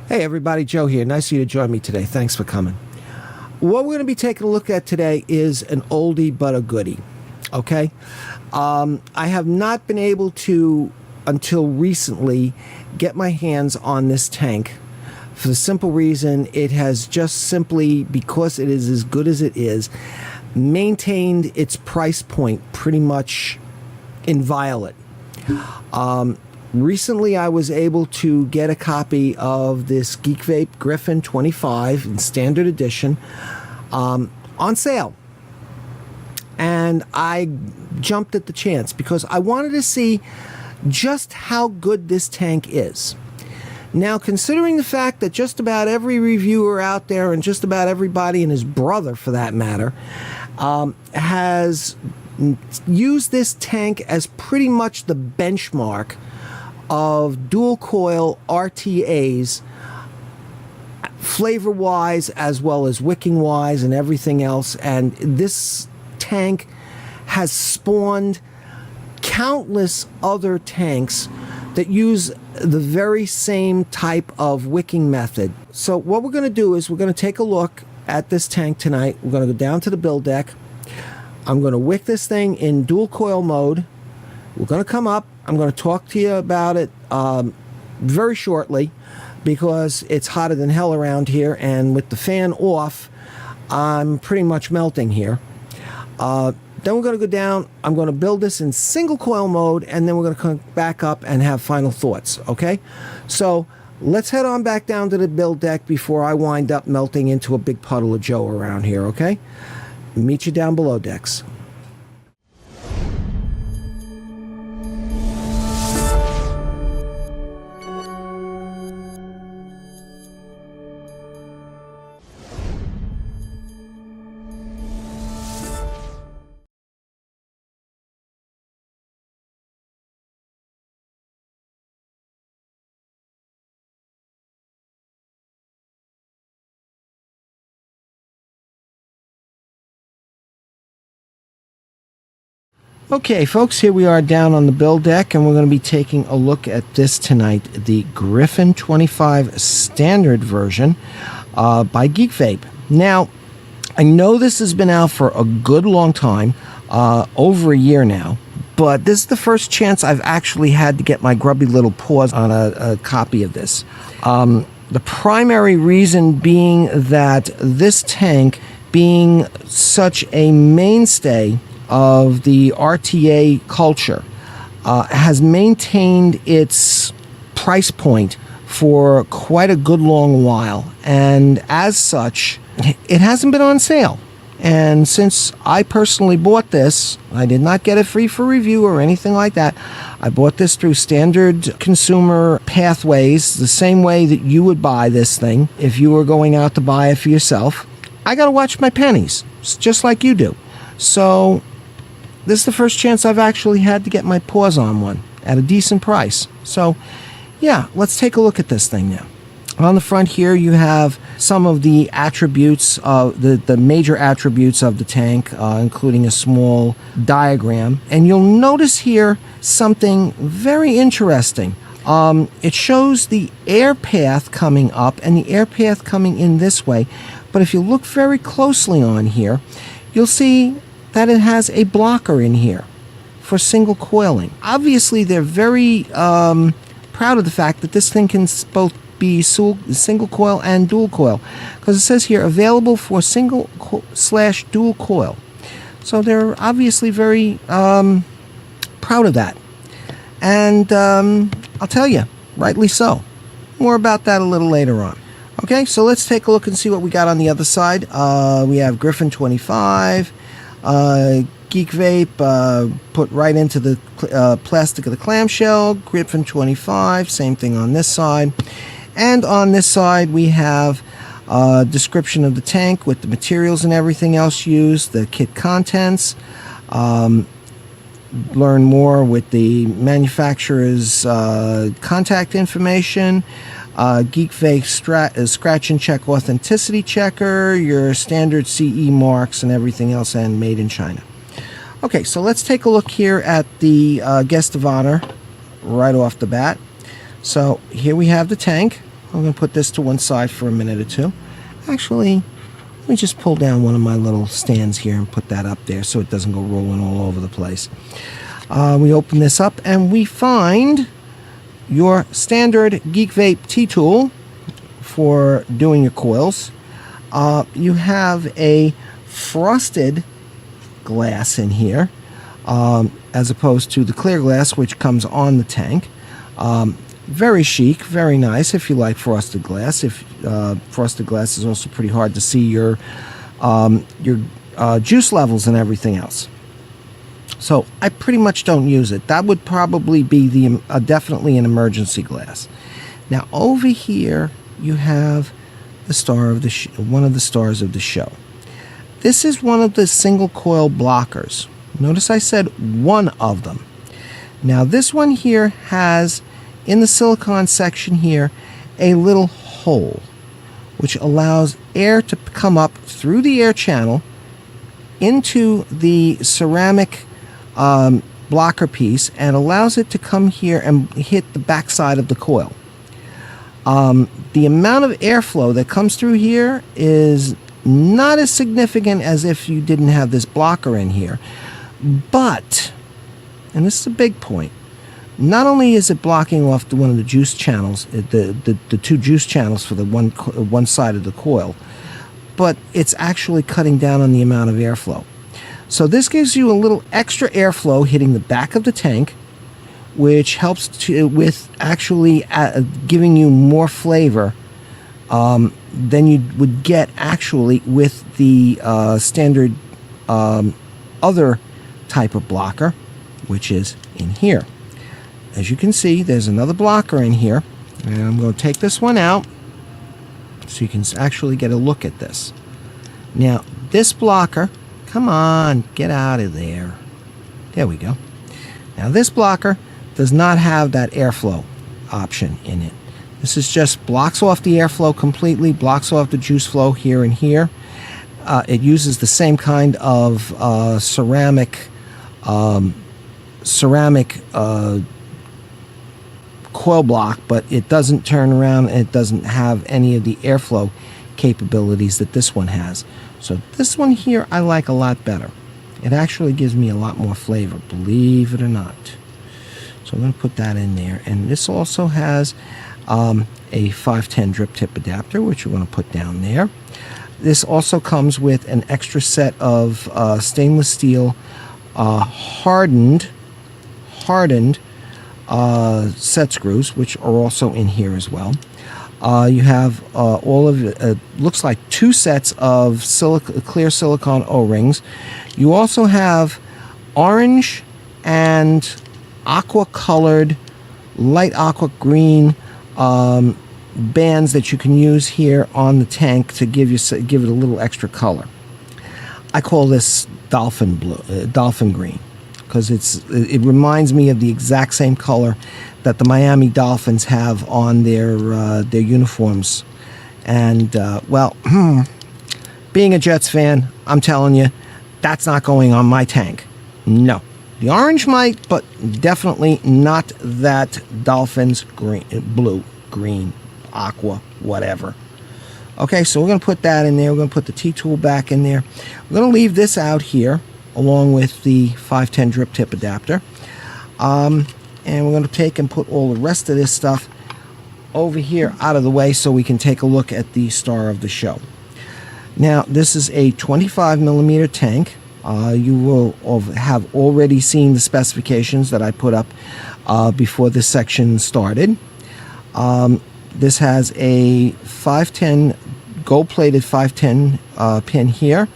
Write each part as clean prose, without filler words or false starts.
Hey everybody, Joe here. Nice of you to join me today. Thanks for coming. What we're going to be taking a look at today is an oldie but a goodie. Okay? I have not been able to, until recently, get my hands on this tank for the simple reason it has just simply, because it is as good as it is, maintained its price point pretty much inviolate. Recently, I was able to get a copy of this Geek Vape Griffin 25 in standard edition on sale. And I jumped at the chance because I wanted to see just how good this tank is. Now, considering the fact that just about every reviewer out there, and just about everybody and his brother for that matter, has used this tank as pretty much the benchmark of dual coil RTAs, flavor wise as well as wicking wise and everything else, and this tank has spawned countless other tanks that use the very same type of wicking method. So what we're going to do is we're going to take a look at this tank tonight. We're going to go down to the build deck. I'm going to wick this thing in dual coil mode. We're going to come up. I'm going to talk to you about it very shortly because it's hotter than hell around here, and with the fan off, I'm pretty much melting here. Then we're going to go down. I'm going to build this in single coil mode, and then we're going to come back up and have final thoughts, okay? So let's head on back down to the build deck before I wind up melting into a big puddle of Joe around here, okay? Meet you down below decks. Okay, folks, here we are down on the build deck, and we're going to be taking a look at this tonight, the Griffin 25 standard version by Geek Vape. Now, I know this has been out for a good long time, over a year now, but this is the first chance I've actually had to get my grubby little paws on a copy of this. The primary reason being that this tank, being such a mainstay of the RTA culture, has maintained its price point for quite a good long while, and as such it hasn't been on sale. And since I personally bought this, I did not get it free for review or anything like that. I bought this through standard consumer pathways, the same way that you would buy this thing if you were going out to buy it for yourself. I gotta watch my pennies, just like you do. So this is the first chance I've actually had to get my paws on one at a decent price. So yeah, let's take a look at this thing now. On the front here you have some of the attributes, the major attributes of the tank, including a small diagram. And you'll notice here something very interesting. It shows the air path coming up and the air path coming in this way. But if you look very closely on here, you'll see that it has a blocker in here for single coiling. Obviously, they're very proud of the fact that this thing can both be single coil and dual coil, because it says here available for single / dual coil. So they're obviously very proud of that. And I'll tell you, rightly so. More about that a little later on. Okay, so let's take a look and see what we got on the other side. We have Griffin 25. Geek Vape put right into the plastic of the clamshell. Griffin 25, same thing on this side. And on this side we have a description of the tank with the materials and everything else used, the kit contents. Learn more with the manufacturer's contact information. Geek Vape scratch and check authenticity checker, your standard CE marks and everything else, and made in China. Okay, so let's take a look here at the guest of honor right off the bat. So here we have the tank. I'm going to put this to one side for a minute or two. Actually, let me just pull down one of my little stands here and put that up there so it doesn't go rolling all over the place. We open this up and we find your standard Geek Vape T-tool for doing your coils. You have a frosted glass in here, as opposed to the clear glass which comes on the tank. Very chic, very nice if you like frosted glass. If frosted glass is also pretty hard to see your juice levels and everything else. So I pretty much don't use it. That would probably be definitely an emergency glass. Now over here you have the star of the one of the stars of the show. This is one of the single coil blockers. Notice I said one of them. Now this one here has, in the silicon section here, a little hole which allows air to come up through the air channel into the ceramic blocker piece and allows it to come here and hit the backside of the coil. The amount of airflow that comes through here is not as significant as if you didn't have this blocker in here, but, and this is a big point, not only is it blocking off one of the juice channels, the two juice channels for the one side of the coil, but it's actually cutting down on the amount of airflow. So this gives you a little extra airflow hitting the back of the tank, which helps with actually giving you more flavor than you would get actually with the standard other type of blocker, which is in here. As you can see, there's another blocker in here, and I'm going to take this one out so you can actually get a look at this. Now, this blocker, come on, get out of there. There we go. Now, this blocker does not have that airflow option in it. This is just blocks off the airflow completely, blocks off the juice flow here and here. It uses the same kind of ceramic coil block, but it doesn't turn around and it doesn't have any of the airflow capabilities that this one has. So this one here I like a lot better. It actually gives me a lot more flavor, believe it or not. So I'm going to put that in there. And this also has a 510 drip tip adapter, which we're going to put down there. This also comes with an extra set of stainless steel hardened set screws, which are also in here as well. You have all of it, looks like 2 sets of clear silicone O-rings. You also have orange and aqua colored, light aqua green bands that you can use here on the tank to give it a little extra color. I call this dolphin blue, dolphin green, because it reminds me of the exact same color that the Miami Dolphins have on their uniforms. And well, being a Jets fan, I'm telling you, that's not going on my tank. No. The orange might, but definitely not that Dolphins green, blue, green, aqua, whatever. Okay, so we're going to put that in there. We're going to put the T-tool back in there. We're going to leave this out here along with the 510 drip tip adapter. And we're going to take and put all the rest of this stuff over here out of the way so we can take a look at the star of the show. Now, this is a 25 millimeter tank. You will have already seen the specifications that I put up before this section started. This has a 510 gold-plated 510 pin here.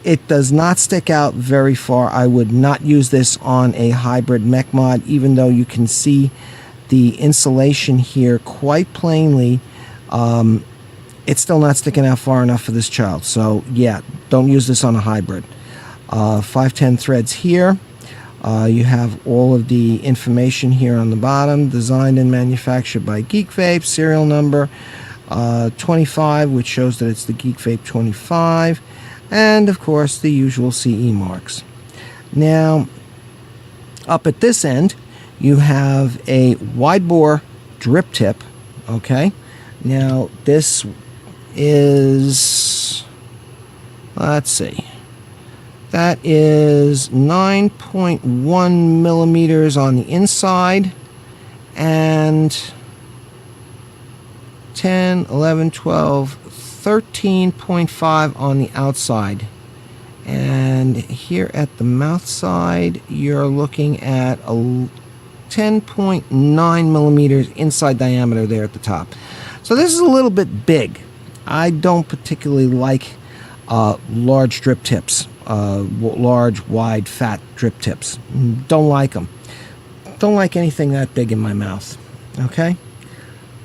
It does not stick out very far. I would not use this on a hybrid mech mod, even though you can see the insulation here quite plainly. It's still not sticking out far enough for this child. So yeah, don't use this on a hybrid. 510 threads here. You have all of the information here on the bottom. Designed and manufactured by Geek Vape. Serial number 25, which shows that it's the Geek Vape 25. And of course the usual CE marks. Now, up at this end, you have a wide bore drip tip. Okay, Now this is, let's see, that is 9.1 millimeters on the inside and 10, 11, 12, 13.5 on the outside. And here at the mouth side, you're looking at a 10.9 millimeters inside diameter there at the top. So this is a little bit big. I don't particularly like large drip tips, large, wide, fat drip tips. Don't like them. Don't like anything that big in my mouth. Okay?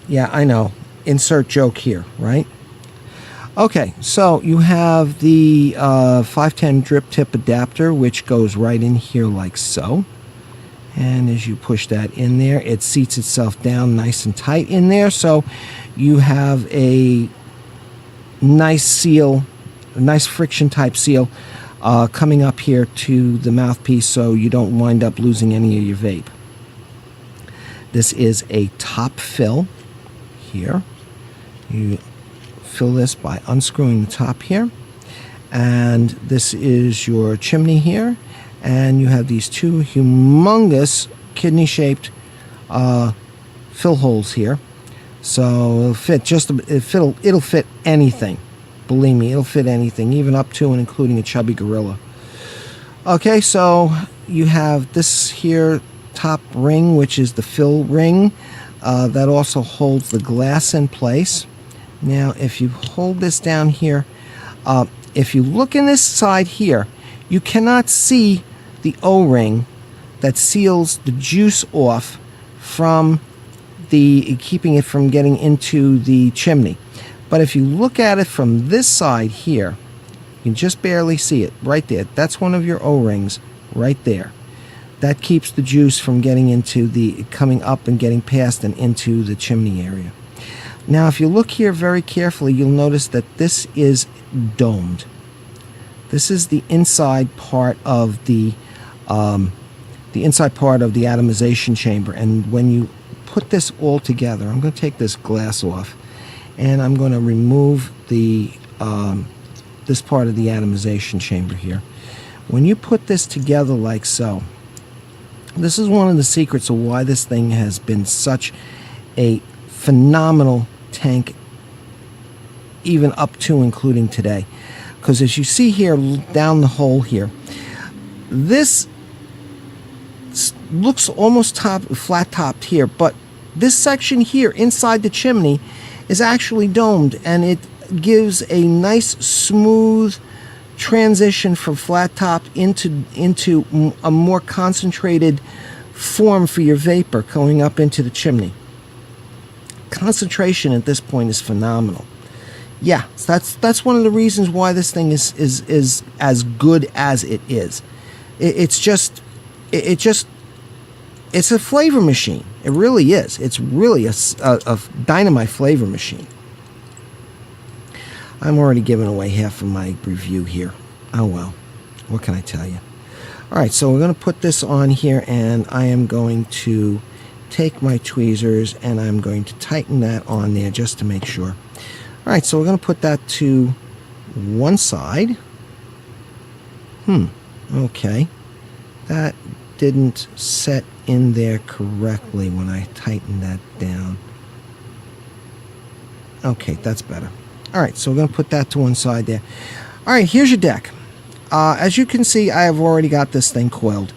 Yeah, I know. Insert joke here, right? Okay, so you have the 510 drip tip adapter, which goes right in here like so. And as you push that in there, it seats itself down nice and tight in there. So you have a nice seal, a nice friction type seal coming up here to the mouthpiece so you don't wind up losing any of your vape. This is a top fill here. You fill this by unscrewing the top here, and this is your chimney here, and you have these two humongous kidney shaped fill holes here, so it'll fit it'll fit anything. Believe me, it'll fit anything, even up to and including a chubby gorilla. Okay, so you have this here top ring, which is the fill ring, that also holds the glass in place. Now, if you hold this down here, if you look in this side here, you cannot see the O-ring that seals the juice off from keeping it from getting into the chimney. But if you look at it from this side here, you can just barely see it right there. That's one of your O-rings right there. That keeps the juice from getting into coming up and getting past and into the chimney area. Now, if you look here very carefully, you'll notice that this is domed. This is the inside part of the atomization chamber. And when you put this all together, I'm going to take this glass off, and I'm going to remove this part of the atomization chamber here. When you put this together like so, this is one of the secrets of why this thing has been such a phenomenal tank, even up to including today. Because as you see here down the hole here, this looks almost flat topped here, but this section here inside the chimney is actually domed, and it gives a nice smooth transition from flat top into a more concentrated form for your vapor going up into the chimney. Concentration at this point is phenomenal. Yeah, that's one of the reasons why this thing is as good as it is. It's a flavor machine. It really is. It's really a dynamite flavor machine. I'm already giving away half of my review here. Oh well, what can I tell you? All right, so we're going to put this on here, and I am going to take my tweezers and I'm going to tighten that on there just to make sure. All right, so we're going to put that to one side. Okay, that didn't set in there correctly when I tightened that down. Okay, that's better. All right, so we're going to put that to one side there. All right, here's your deck. As you can see, I have already got this thing coiled.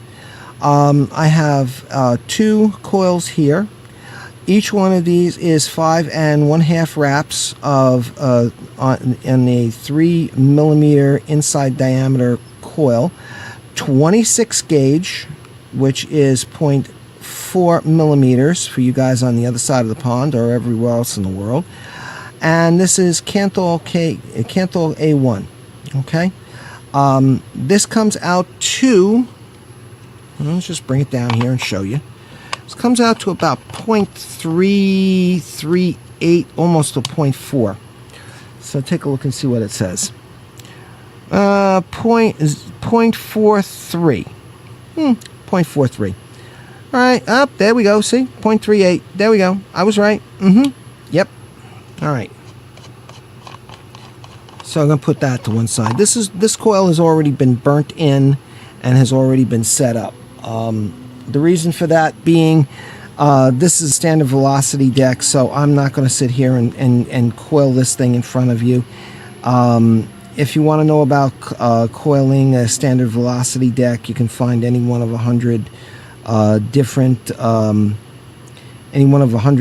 I have 2 coils here. Each one of these is 5 1/2 wraps of in a 3 millimeter inside diameter coil, 26 gauge, which is 0.4 millimeters for you guys on the other side of the pond or everywhere else in the world. And this is Canthal A1. Okay, this comes out to, let's just bring it down here and show you. This comes out to about 0.338, almost to 0.4. So take a look and see what it says. 0.43. 0.43. All right, up there we go. See, 0.38. There we go. I was right. Yep. All right. So I'm going to put that to one side. This coil has already been burnt in and has already been set up. The reason for that being this is a standard velocity deck, so I'm not going to sit here and coil this thing in front of you. If you want to know about coiling a standard velocity deck, you can find any one of 100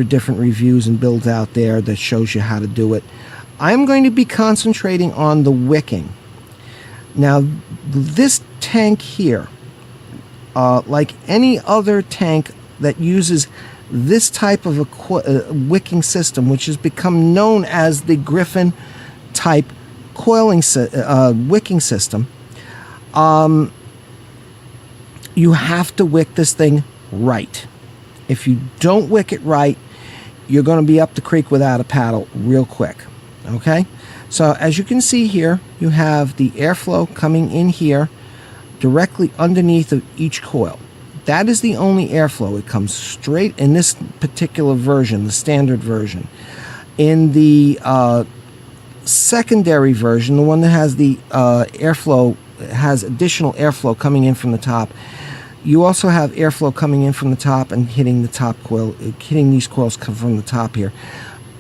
different reviews and builds out there that shows you how to do it. I'm going to be concentrating on the wicking. Now, this tank here, like any other tank that uses this type of a wicking system, which has become known as the Griffin type coiling wicking system, you have to wick this thing right. If you don't wick it right, you're going to be up the creek without a paddle real quick. Okay, so as you can see here, you have the airflow coming in here directly underneath of each coil. That is the only airflow. It comes straight in this particular version, the standard version. In the secondary version, the one that has the airflow, has additional airflow coming in from the top, you also have airflow coming in from the top and hitting the top coil, hitting these coils come from the top here.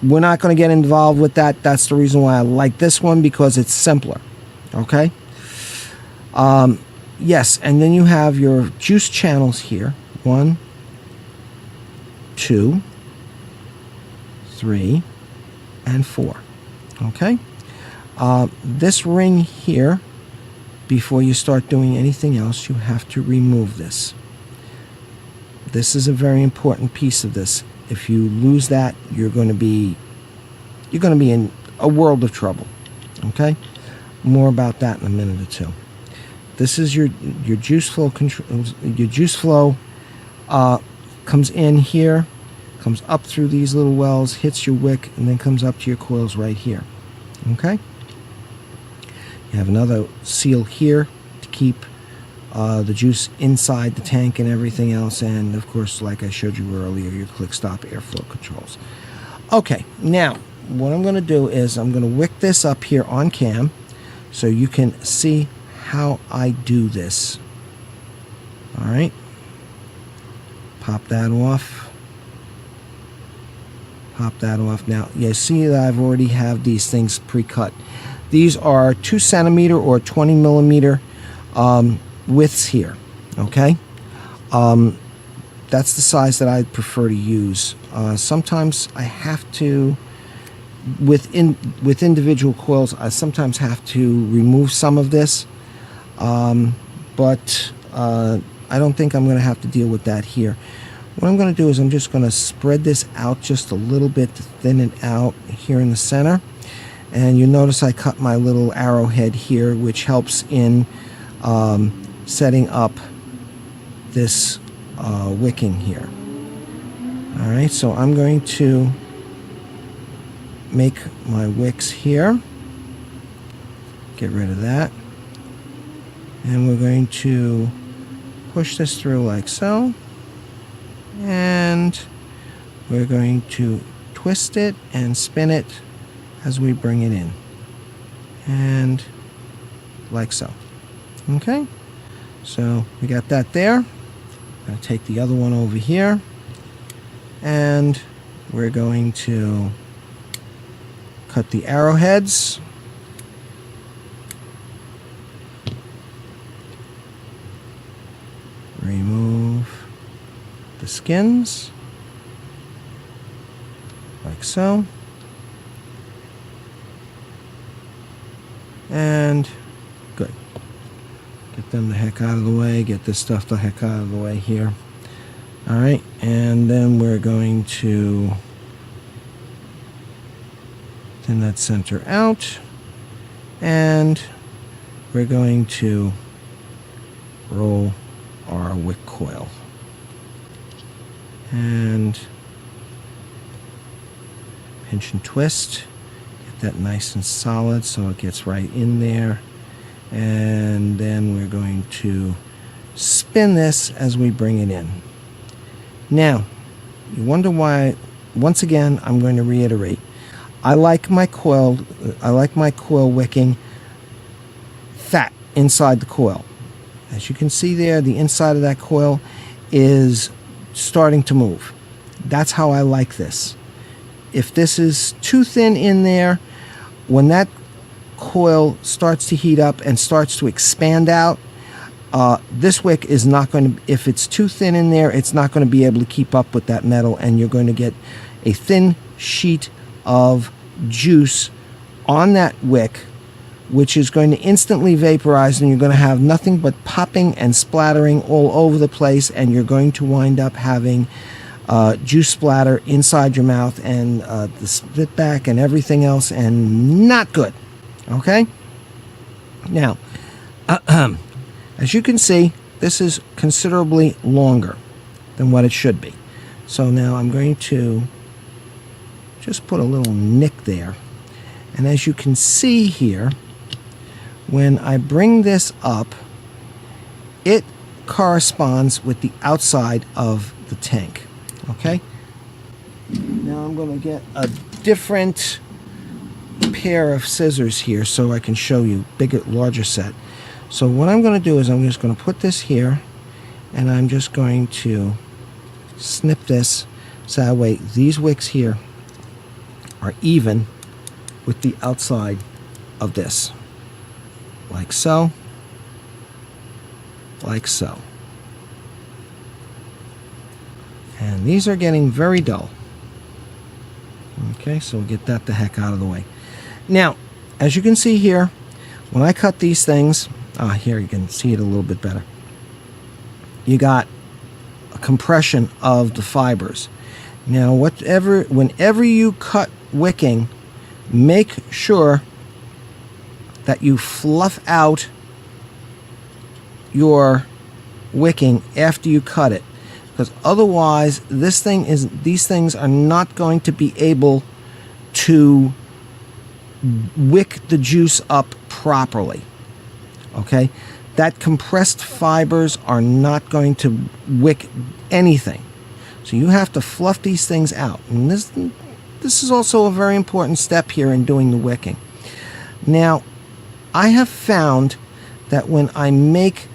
We're not going to get involved with that. That's the reason why I like this one, because it's simpler. Okay? Yes, and then you have your juice channels here. 1, 2, 3, and 4. Okay? This ring here, before you start doing anything else, you have to remove this. This is a very important piece of this. If you lose that, you're going to be in a world of trouble. Okay? More about that in a minute or two. This is your juice flow control. Your juice flow comes in here, comes up through these little wells, hits your wick, and then comes up to your coils right here. Okay? You have another seal here to keep the juice inside the tank and everything else, and of course, like I showed you earlier, your click stop airflow controls. Okay, now what I'm going to do is I'm going to wick this up here on cam so you can see how I do this. All right, pop that off. Pop that off. Now you see that I've already have these things pre-cut. These are 2 centimeter or 20 millimeter widths here. Okay, that's the size that I prefer to use. Sometimes I have to, with individual coils, I sometimes have to remove some of this, but I don't think I'm going to have to deal with that here. What I'm going to do is I'm just going to spread this out just a little bit to thin it out here in the center. And you notice I cut my little arrowhead here, which helps in setting up this wicking here. Alright, so I'm going to make my wicks here. Get rid of that. And we're going to push this through like so. And we're going to twist it and spin it as we bring it in. And like so. Okay? So we got that there. I'm going to take the other one over here. And we're going to cut the arrowheads. Remove the skins. Like so. And good. Get them the heck out of the way. Get this stuff the heck out of the way here. Alright, and then we're going to thin that center out. And we're going to roll our wick coil. And pinch and twist. Get that nice and solid so it gets right in there. And then we're going to spin this as we bring it in. Now, you wonder why, once again, I'm going to reiterate. I like my coil wicking fat inside the coil. As you can see there, the inside of that coil is starting to move. That's how I like this. If this is too thin in there, when that coil starts to heat up and starts to expand out, this wick is not going to, if it's too thin in there, it's not going to be able to keep up with that metal, and you're going to get a thin sheet of juice on that wick, which is going to instantly vaporize, and you're going to have nothing but popping and splattering all over the place, and you're going to wind up having juice splatter inside your mouth and the spit back and everything else, and not good. Okay? Now, as you can see, this is considerably longer than what it should be. So now I'm going to just put a little nick there. And as you can see here, when I bring this up, it corresponds with the outside of the tank. Okay? Now I'm going to get a different pair of scissors here so I can show you bigger, larger set. So what I'm going to do is I'm just going to put this here, and I'm just going to snip this so that way these wicks here are even with the outside of this, like so, like so. And these are getting very dull. Okay, so we'll get that the heck out of the way. Now, as you can see here, when I cut these things, here you can see it a little bit better. You got a compression of the fibers. Now, whenever you cut wicking, make sure that you fluff out your wicking after you cut it, because otherwise these things are not going to be able to wick the juice up properly. Okay, that compressed fibers are not going to wick anything. So you have to fluff these things out. And this is also a very important step here in doing the wicking. Now, I have found that when I make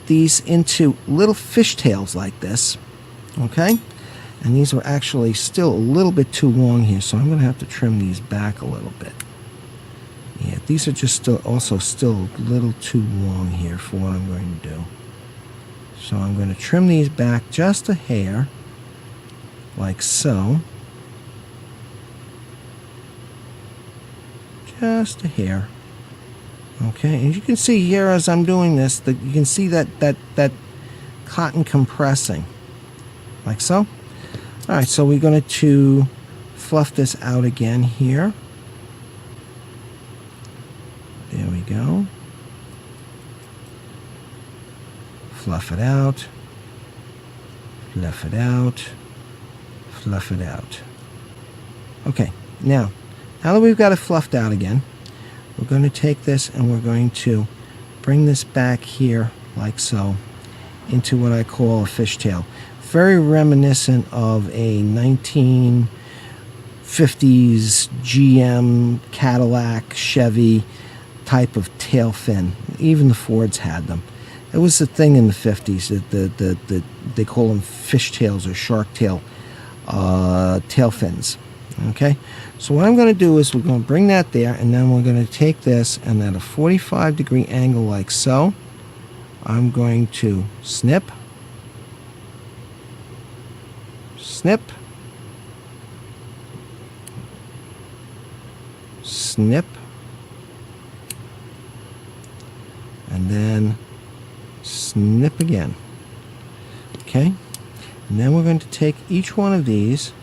these into little fishtails like this, okay, and these are actually still a little bit too long here, so I'm going to have to trim these back a little bit. Yeah, these are just still a little too long here for what I'm going to do. So I'm going to trim these back just a hair, like so. Just a hair. Okay, and you can see here as I'm doing this, that you can see that cotton compressing, like so. All right, so we're going to fluff this out again here. There we go. Fluff it out. Fluff it out. Fluff it out. Okay, now that we've got it fluffed out again, we're going to take this and we're going to bring this back here, like so, into what I call a fishtail. Very reminiscent of a 1950s GM, Cadillac, Chevy type of tail fin. Even the Fords had them. It was a thing in the 50s that they call them fishtails or shark tail tail fins. Okay, so what I'm going to do is we're going to bring that there, and then we're going to take this, and at a 45-degree angle like so, I'm going to snip, snip, snip, and then snip again. Okay, and then we're going to take each one of these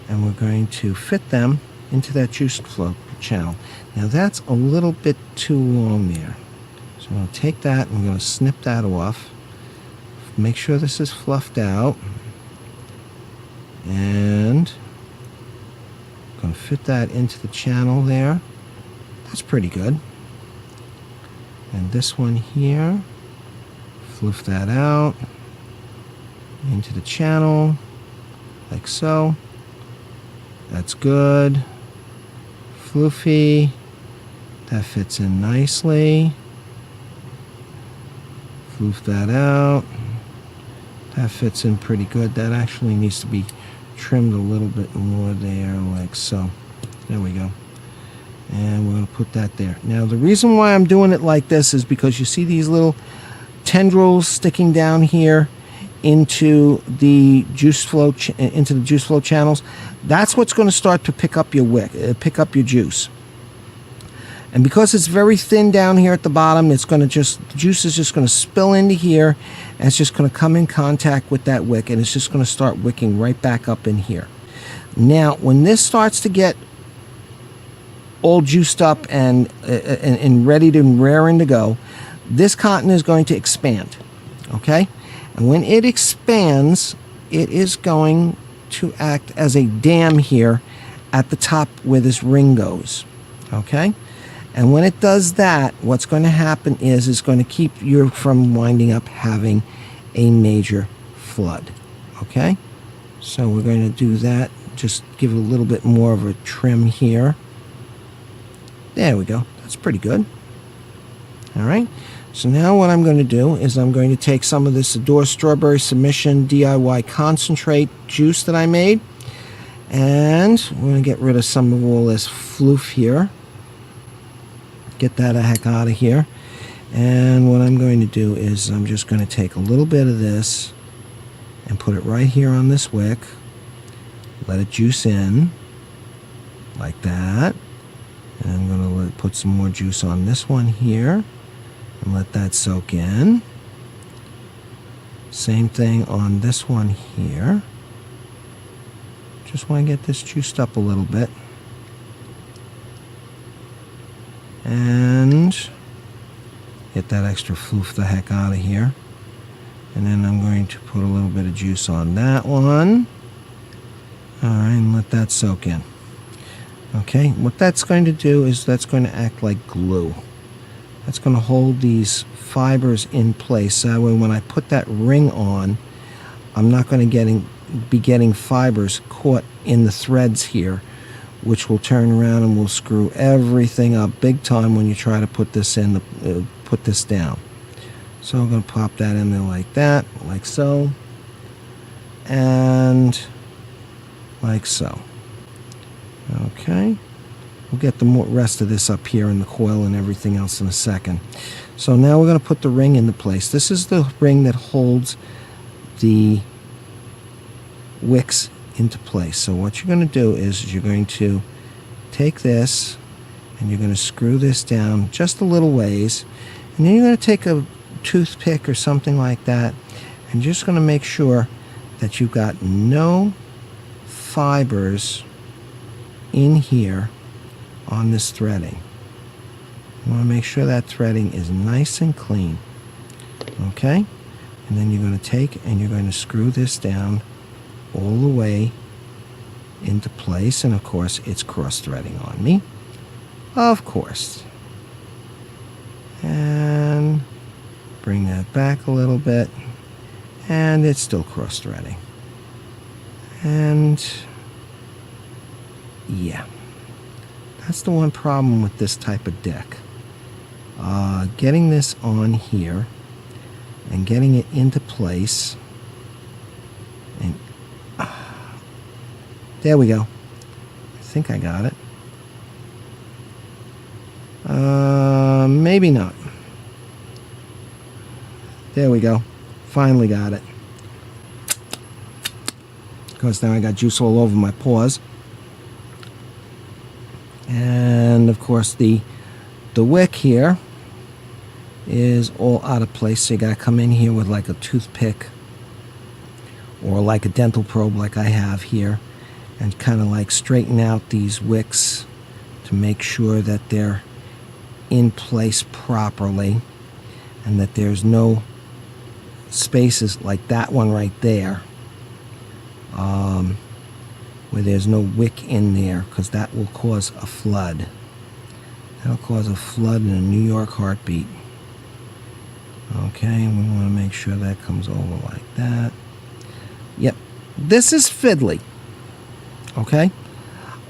and we're going to fit them into that juice flow channel. Now that's a little bit too long there. So I'm going to take that and I'm going to snip that off. Make sure this is fluffed out. And I'm going to fit that into the channel there. That's pretty good. And this one here, fluff that out into the channel like so. That's good. floofy. That fits in nicely. Floof that out. That fits in pretty good. That actually needs to be trimmed a little bit more there, like so. There we go. And we're going to put that there. Now, the reason why I'm doing it like this is because you see these little tendrils sticking down here into the juice flow channels. That's what's going to start to pick up your wick, pick up your juice. And because it's very thin down here at the bottom, it's going to just, the juice is just going to spill into here, and it's just going to come in contact with that wick, and it's just going to start wicking right back up in here. Now, when this starts to get all juiced up and ready to raring to go, this cotton is going to expand, okay? And when it expands, it is going to act as a dam here at the top where this ring goes, okay? And when it does that, what's going to happen is it's going to keep you from winding up having a major flood, okay? So we're going to do that. Just give it a little bit more of a trim here. There we go. That's pretty good. All right. So now what I'm going to do is I'm going to take some of this Adore Strawberry Submission DIY concentrate juice that I made, and we're going to get rid of some of all this floof here. Get that a heck out of here. And what I'm going to do is I'm just going to take a little bit of this and put it right here on this wick. Let it juice in like that. And I'm going to put some more juice on this one here and let that soak in. Same thing on this one here. Just want to get this juiced up a little bit. And get that extra floof the heck out of here. And then I'm going to put a little bit of juice on that one. Alright, and let that soak in. Okay, what that's going to do is that's going to act like glue. That's going to hold these fibers in place. That way when I put that ring on, I'm not going to be getting fibers caught in the threads here, which will turn around and will screw everything up big time when you try to put this in, put this down. So I'm going to pop that in there like that, like so, and like so. Okay, we'll get the rest of this up here in the coil and everything else in a second. So now we're going to put the ring into place. This is the ring that holds the wicks into place. So what you're going to do is you're going to take this and you're going to screw this down just a little ways, and then you're going to take a toothpick or something like that and just going to make sure that you've got no fibers in here on this threading. You want to make sure that threading is nice and clean. Okay, and then you're going to take and you're going to screw this down all the way into place, and of course it's cross threading on me, of course, and bring that back a little bit, and it's still cross threading. And yeah, that's the one problem with this type of deck. Getting this on here and getting it into place, and there we go. I think I got it. Maybe not. There we go. Finally got it. Because now I got juice all over my paws. And of course the wick here is all out of place, so you got to come in here with like a toothpick or like a dental probe like I have here and kind of like straighten out these wicks to make sure that they're in place properly and that there's no spaces like that one right there where there's no wick in there, because that will cause a flood. That'll cause a flood in a New York heartbeat. Okay, we want to make sure that comes over like that. Yep, this is fiddly. Okay,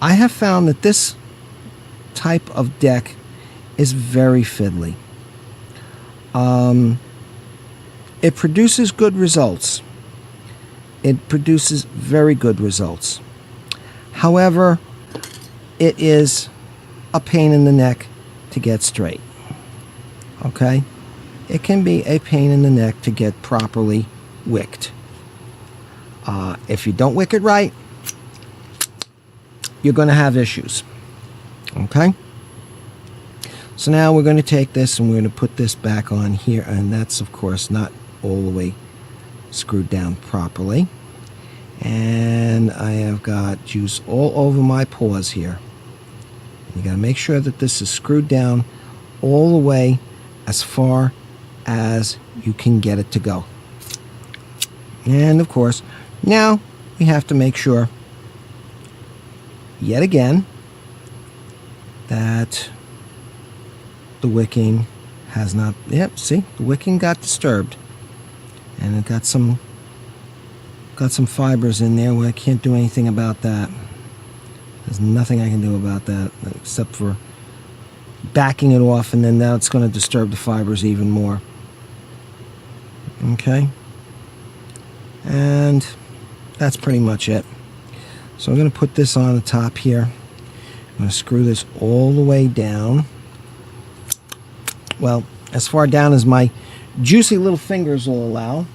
I have found that this type of deck is very fiddly. It produces good results. It produces very good results. However, it is a pain in the neck to get straight. Okay? It can be a pain in the neck to get properly wicked. If you don't wick it right, you're going to have issues. Okay? So now we're going to take this and we're going to put this back on here, and that's of course not all the way screwed down properly. And I have got juice all over my paws here. You got to make sure that this is screwed down all the way as far as you can get it to go. And of course, now we have to make sure, yet again, that the wicking has not, yep, see, the wicking got disturbed. And it got some fibers in there where I can't do anything about that. There's nothing I can do about that except for backing it off, and then now it's going to disturb the fibers even more. Okay? And that's pretty much it. So I'm going to put this on the top here. I'm going to screw this all the way down. Well, as far down as my juicy little fingers will allow.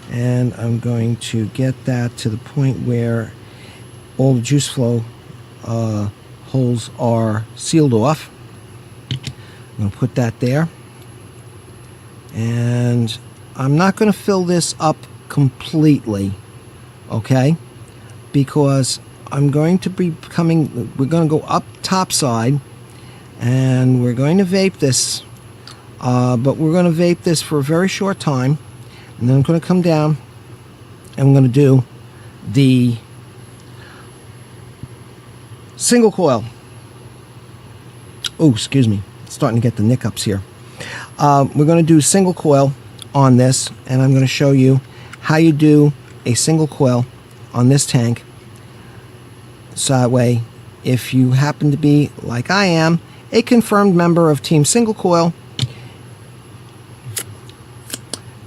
And I'm going to get that to the point where all the juice flow holes are sealed off. I'm going to put that there. And I'm not going to fill this up completely, okay? Because I'm going to be we're going to go up top side, and we're going to vape this, but we're going to vape this for a very short time, and then I'm going to come down, and I'm going to do the single coil. Oh, excuse me, starting to get the nickups here. We're going to do single coil on this, and I'm going to show you how you do a single coil on this tank. So that way, if you happen to be, like I am, a confirmed member of Team Single Coil,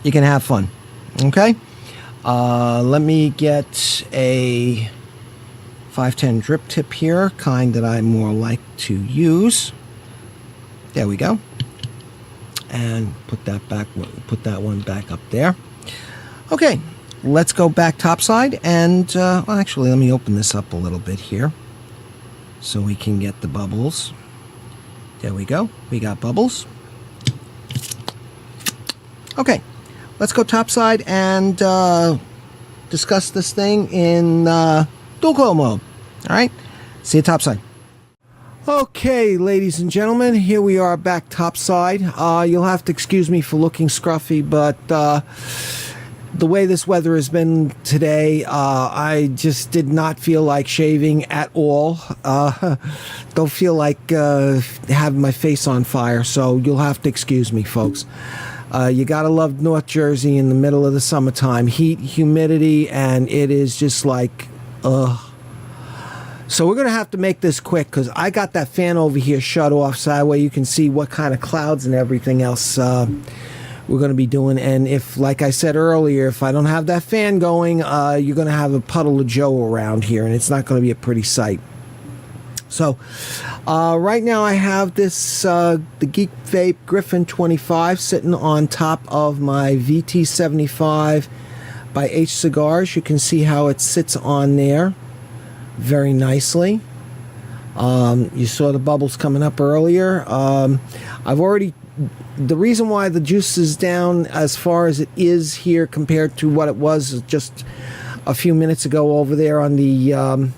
you can have fun. Okay? Let me get a 510 drip tip here, kind that I more like to use. There we go. And put that one back up there. Okay, let's go back topside, and well, actually, let me open this up a little bit here so we can get the bubbles. There we go. We got bubbles. Okay, let's go topside and discuss this thing in dual coil mode. All right, see you topside. Okay, ladies and gentlemen, here we are back topside. You'll have to excuse me for looking scruffy, but the way this weather has been today, I just did not feel like shaving at all. Don't feel like having my face on fire, so you'll have to excuse me, folks. You gotta love North Jersey in the middle of the summertime. Heat, humidity, and it is just like, So we're going to have to make this quick because I got that fan over here shut off so that way you can see what kind of clouds and everything else we're going to be doing. And if, like I said earlier, if I don't have that fan going, you're going to have a puddle of Joe around here, and it's not going to be a pretty sight. So right now I have this the Geek Vape Griffin 25 sitting on top of my VT75 by H Cigars. You can see how it sits on there very nicely. You saw the bubbles coming up earlier. The reason why the juice is down as far as it is here compared to what it was just a few minutes ago over there on the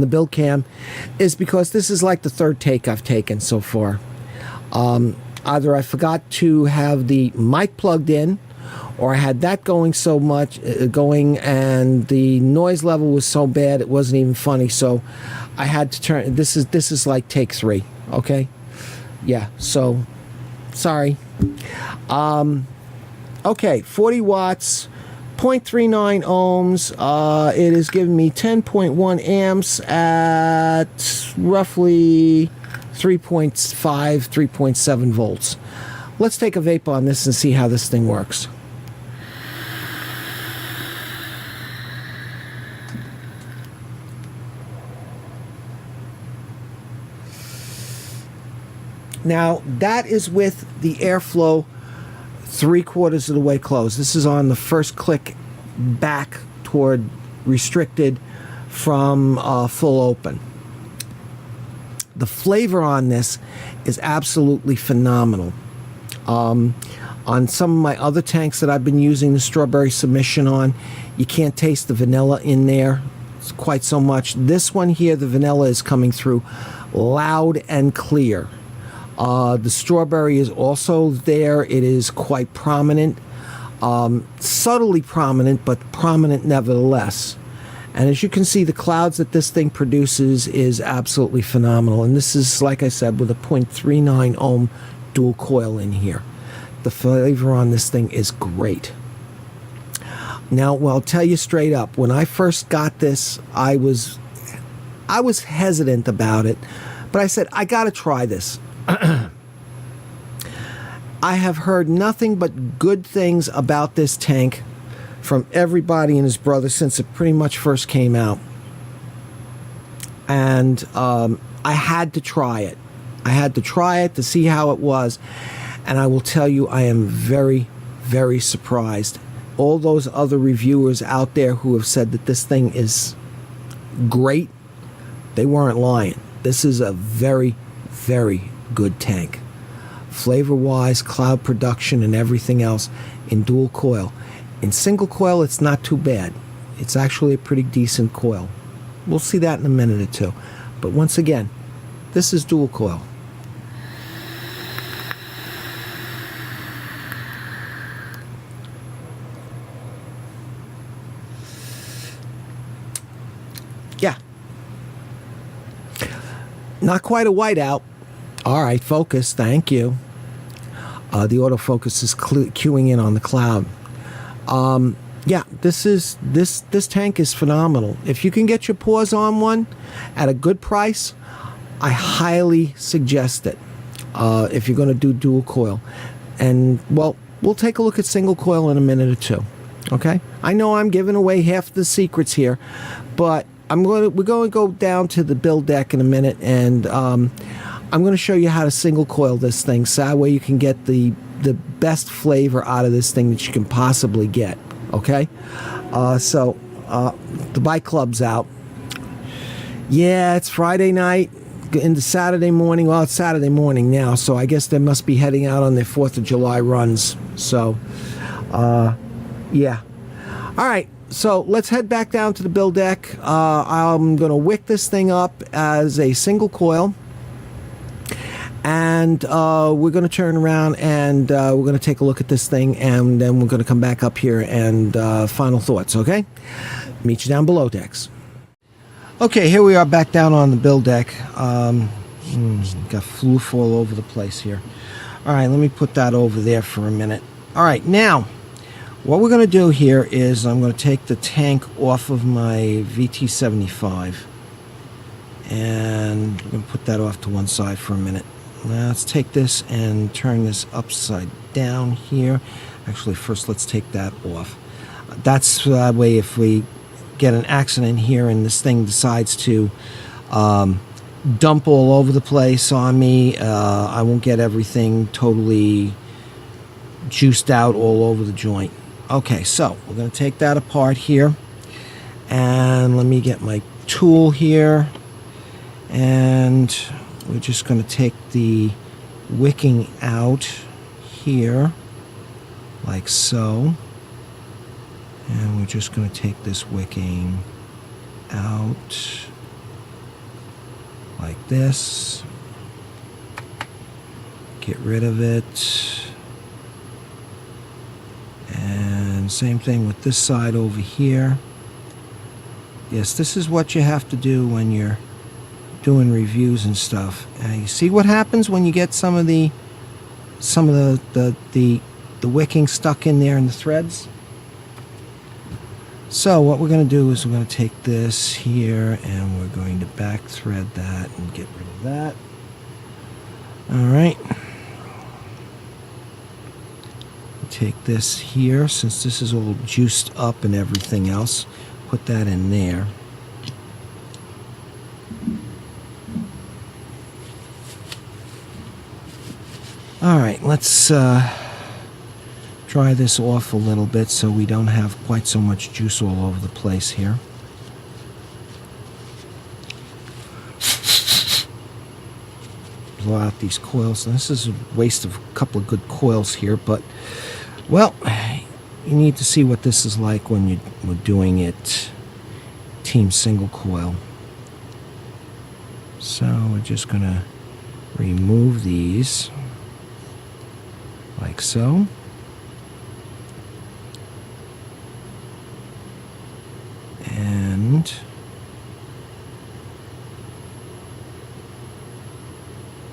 build cam is because this is like the third take I've taken so far. Either I forgot to have the mic plugged in, or I had that going so much and the noise level was so bad it wasn't even funny, so I had to turn. This is like take 3. Okay, yeah, so sorry. Okay, 40 watts, 0.39 ohms. It is giving me 10.1 amps at roughly 3.5, 3.7 volts. Let's take a vape on this and see how this thing works. Now, that is with the airflow 3/4 of the way closed. This is on the first click back toward restricted from full open. The flavor on this is absolutely phenomenal. On some of my other tanks that I've been using the strawberry submission on, you can't taste the vanilla in there quite so much. This one here, the vanilla is coming through loud and clear. The strawberry is also there. It is quite prominent, subtly prominent, but prominent nevertheless. And as you can see, the clouds that this thing produces is absolutely phenomenal. And this is, like I said, with a 0.39 ohm dual coil in here. The flavor on this thing is great. Now, well, I'll tell you straight up, when I first got this, I was hesitant about it, but I said, I got to try this. I have heard nothing but good things about this tank from everybody and his brother since it pretty much first came out. And I had to try it. I had to try it to see how it was. And I will tell you, I am very, very surprised. All those other reviewers out there who have said that this thing is great, they weren't lying. This is a very, very good tank. Flavor-wise, cloud production, and everything else in dual coil. In single coil, it's not too bad. It's actually a pretty decent coil. We'll see that in a minute or two. But once again, this is dual coil. Yeah. Not quite a whiteout. All right, focus. Thank you. The autofocus is cueing in on the cloud. Yeah, this tank is phenomenal. If you can get your paws on one at a good price, I highly suggest it. If you're going to do dual coil, and well, we'll take a look at single coil in a minute or two. Okay, I know I'm giving away half the secrets here, but we're going to go down to the build deck in a minute, and I'm going to show you how to single coil this thing, so that way you can get the best flavor out of this thing that you can possibly get. Okay, so the bike club's out. Yeah, it's Friday night into Saturday morning. Well, it's Saturday morning now, so I guess they must be heading out on their 4th of July runs. So, yeah. All right, so let's head back down to the build deck. I'm going to wick this thing up as a single coil. And we're going to turn around and we're going to take a look at this thing, and then we're going to come back up here and final thoughts, okay? Meet you down below decks. Okay, here we are back down on the build deck. Got floof all over the place here. All right, let me put that over there for a minute. All right, now, what we're going to do here is I'm going to take the tank off of my VT75. And I'm going to put that off to one side for a minute. Now let's take this and turn this upside down here. Actually, first let's take that off. That's that way if we get an accident here and this thing decides to dump all over the place on me, I won't get everything totally juiced out all over the joint. Okay, so we're going to take that apart here. And let me get my tool here. And we're just going to take the wicking out here, like so. And we're just going to take this wicking out, like this. Get rid of it. And same thing with this side over here. Yes, this is what you have to do when you're doing reviews and stuff. You see what happens when you get some of the wicking stuck in there in the threads? So what we're going to do is we're going to take this here and we're going to back thread that and get rid of that. All right. Take this here, since this is all juiced up and everything else, put that in there. All right, let's dry this off a little bit so we don't have quite so much juice all over the place here. Blow out these coils. Now, this is a waste of a couple of good coils here, but, well, you need to see what this is like when we're doing it team single coil. So we're just going to remove these like so. And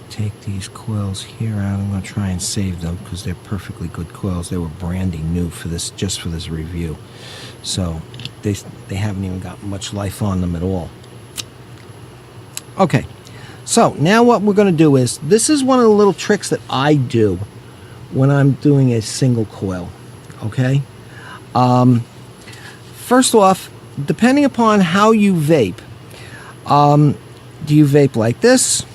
take these coils here out. I'm going to try and save them because they're perfectly good coils. They were brandy new for this, just for this review. So they haven't even got much life on them at all. Okay, so now what we're going to do is, this is one of the little tricks that I do when I'm doing a single coil. Okay, first off, depending upon how you vape, do you vape like this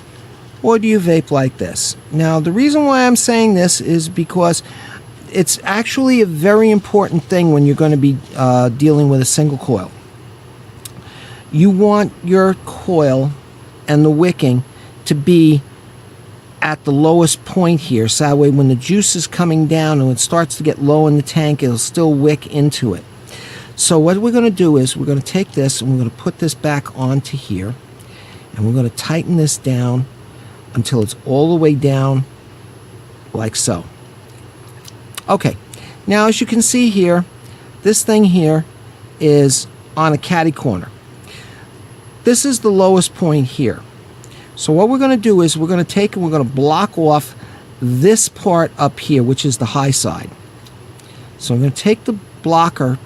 or do you vape like this? Now, the reason why I'm saying this is because it's actually a very important thing when you're going to be dealing with a single coil. You want your coil and the wicking to be at the lowest point here, so that way when the juice is coming down and it starts to get low in the tank, it'll still wick into it. So what we're going to do is we're going to take this and we're going to put this back onto here, and we're going to tighten this down until it's all the way down like so. Okay, now as you can see here, this thing here is on a catty corner. This is the lowest point here. So what we're going to do is we're going to take and we're going to block off this part up here, which is the high side. So I'm going to take the blocker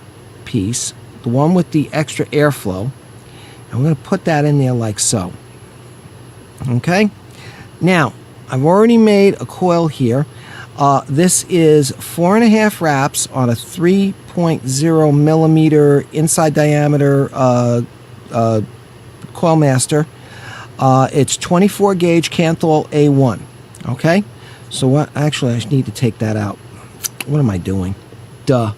piece, the one with the extra airflow, and we're going to put that in there like so. Okay, now I've already made a coil here. This is 4.5 wraps on a 3.0 millimeter inside diameter coil master. It's 24 gauge Canthal A1. Okay, so what? Actually, I need to take that out. What am I doing? Duh.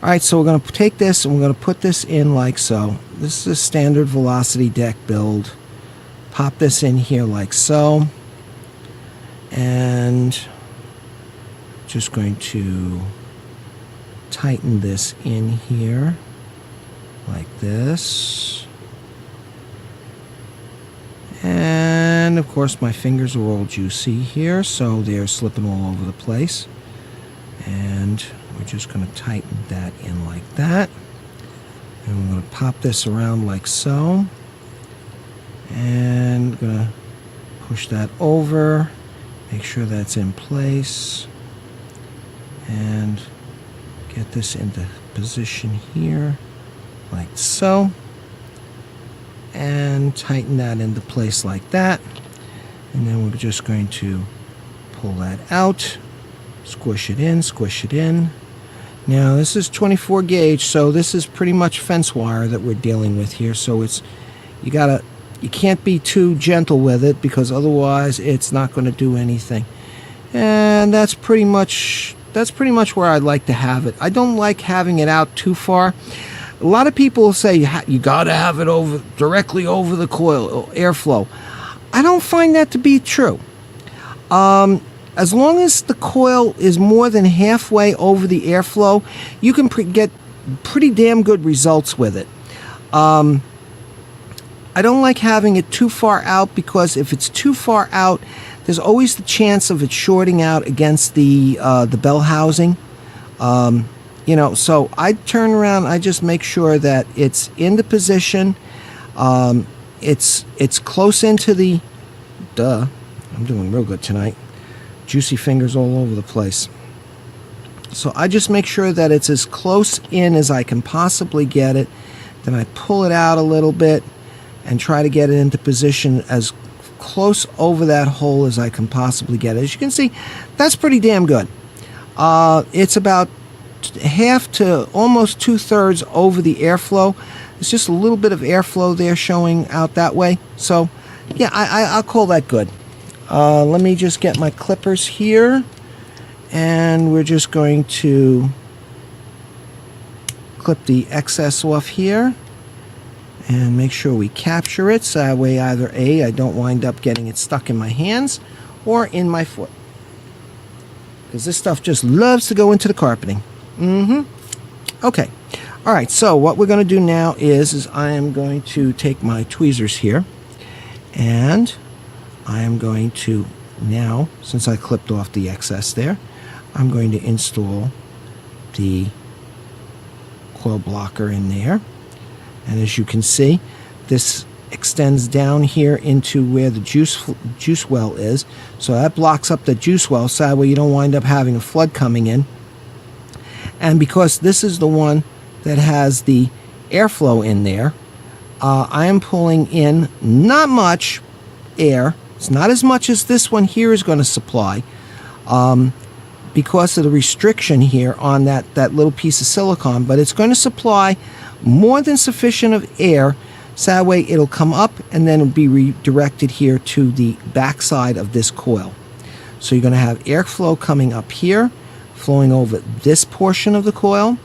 Alright, so we're going to take this and we're going to put this in like so. This is a standard velocity deck build. Pop this in here like so. And just going to tighten this in here like this. And of course my fingers are all juicy here, so they're slipping all over the place. And we're just going to tighten that in like that. And we're going to pop this around like so. And we're going to push that over. Make sure that's in place. And get this into position here like so. And tighten that into place like that. And then we're just going to pull that out. Squish it in, squish it in. Now this is 24 gauge, so this is pretty much fence wire that we're dealing with here. So it's you can't be too gentle with it because otherwise it's not going to do anything. And that's pretty much where I'd like to have it. I don't like having it out too far. A lot of people say you got to have it directly over the coil airflow. I don't find that to be true. As long as the coil is more than halfway over the airflow, you can get pretty damn good results with it. I don't like having it too far out because if it's too far out, there's always the chance of it shorting out against the bell housing. You know, so I turn around, I just make sure that it's in the position. It's close into the. I'm doing real good tonight. Juicy fingers all over the place. So I just make sure that it's as close in as I can possibly get it. Then I pull it out a little bit and try to get it into position as close over that hole as I can possibly get it. As you can see, that's pretty damn good. It's about half to almost 2/3 over the airflow. There's just a little bit of airflow there showing out that way. So yeah, I'll call that good. Let me just get my clippers here, and we're just going to clip the excess off here and make sure we capture it, so that way either A, I don't wind up getting it stuck in my hands or in my foot, because this stuff just loves to go into the carpeting. Okay, all right, so what we're going to do now is I am going to take my tweezers here, and I am going to now, since I clipped off the excess there, I'm going to install the coil blocker in there. And as you can see, this extends down here into where the juice well is. So that blocks up the juice well, so that way you don't wind up having a flood coming in. And because this is the one that has the airflow in there, I am pulling in not much air. It's not as much as this one here is going to supply, because of the restriction here on that little piece of silicone, but it's going to supply more than sufficient of air, so that way it'll come up and then it'll be redirected here to the back side of this coil. So you're going to have airflow coming up here, flowing over this portion of the coil.